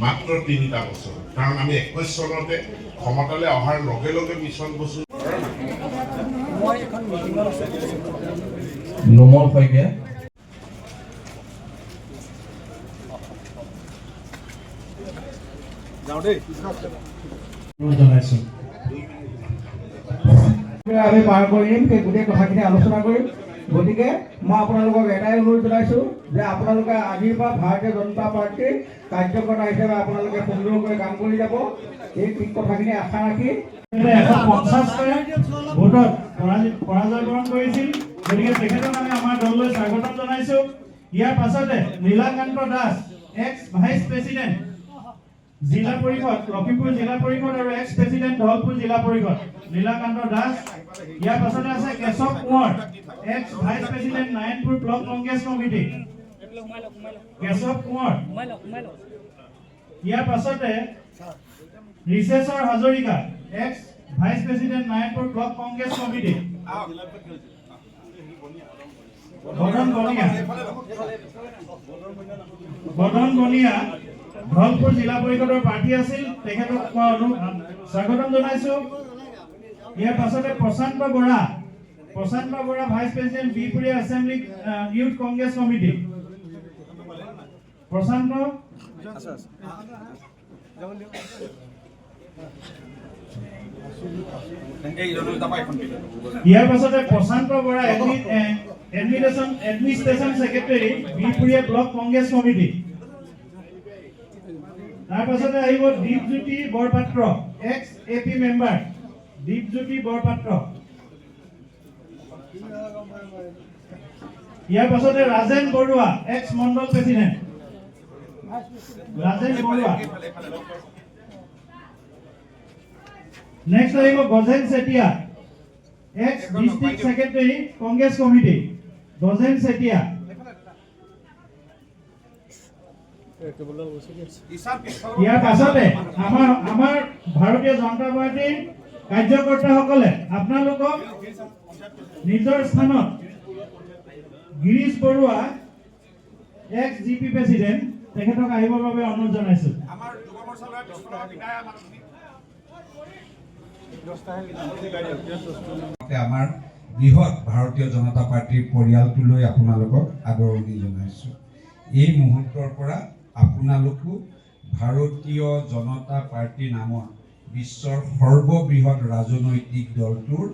মাত্ৰ ৩টা বছৰ, কাৰণ আমি ২১ চনতে ক্ষমতালৈ অহাৰ লগে লগে মিছন বসু নোমল শইকীয়া জনাইছো আমি পাৰ কৰিম সেই গোটেই কথাখিনি আলোচনা কৰিম। গতিকে মই আপোনালোকক এটাই অনুৰোধ জনাইছো যে আপোনালোকে আজিৰ পৰা ভাৰতীয় জনতা পাৰ্টীৰ কাৰ্যকৰ্তা হিচাপে আপোনালোকে সুন্দৰকৈ কাম কৰি যাব। এই ঠিক কথাখিনি আশা ৰাখি 150টা ভোটত পৰাজয় বৰণ কৰিছিল। গতিকে তেখেতক আমি আমাৰ দললৈ স্বাগতম জনাইছো। ইয়াৰ পাছতে Nilakanth Das x vice president জিলা পৰিষদ লখিমপুৰ জিলা পৰিষদ আৰু এক্স প্ৰেচিডেণ্ট ধলপুৰ জিলা পৰিষদ নীলাকান্ত দাস। ইয়াৰ পাছতে আছে Keshab Konwar ex vice president Narayanpur block Congress committee Keshab Konwar. ইয়াৰ পাছতে Richeswar Hazarika ex vice president Narayanpur block Congress committee Bardhan Baniya Dhalpur জিলা পৰিষদৰ প্ৰাৰ্থী আছিল। তেখেতক স্বাগতম জনাইছো। ইয়াৰ পাছতে Prashanta Bora vice president Bihpuria assembly youth Congress committee Prashanta. ইয়াৰ পাছতে Prashanta Bora administration secretary Bihpuria block Congress committee. তাৰ পাছতে আহিব Dipjyoti Borpatra ex AP member Dipjyoti Borpatra. ইয়াৰ পাছতে Rajen Baruah ex mandal president Rajen Baruah. Next আহিব Gajen Chetia ex district secretary Congress committee Gajen Chetia. ইয়াৰ পাছতে আমাৰ ভাৰতীয় জনতা পাৰ্টীৰ কাৰ্যকৰ্তাসকলে আপোনালোকক নিজৰ স্থানত Girish Baruah ex GP president তেখেতক আহিবৰ বাবে অনুৰোধ জনাইছো। আমাৰ বৃহৎ ভাৰতীয় জনতা পাৰ্টীৰ পৰিয়ালটোলৈ আপোনালোকক আদৰণি জনাইছো। এই মুহূৰ্তৰ পৰা আপোনালোকো ভাৰতীয় জনতা পাৰ্টি নামৰ বিশ্বৰ সৰ্ববৃহৎ ৰাজনৈতিক দলটোৰ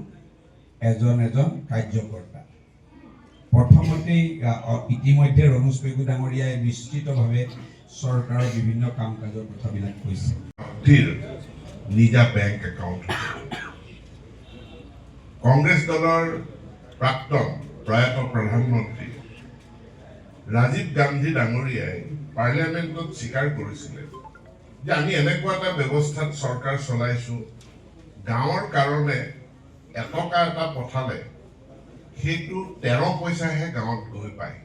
এজন কাৰ্যকৰ্তা। প্ৰথমতেই ইতিমধ্যে ৰণোজ পেগু ডাঙৰীয়াই বিস্তৃতভাৱে চৰকাৰৰ বিভিন্ন কাম কাজৰ কথাবিলাক কৈছে। নিজা বেংক একাউণ্ট কংগ্ৰেছ দলৰ প্ৰাক্তন প্ৰয়াত প্ৰধানমন্ত্ৰী ৰাজীৱ গান্ধী ডাঙৰীয়াই পাৰ্লিয়ামেণ্টত স্বীকাৰ কৰিছিলে যে আমি এনেকুৱা এটা ব্যৱস্থাত চৰকাৰ চলাইছো, গাঁৱৰ কাৰণে এটকা এটা পঠালে সেইটো 13 পইচাহে গাঁৱত গৈ পায়।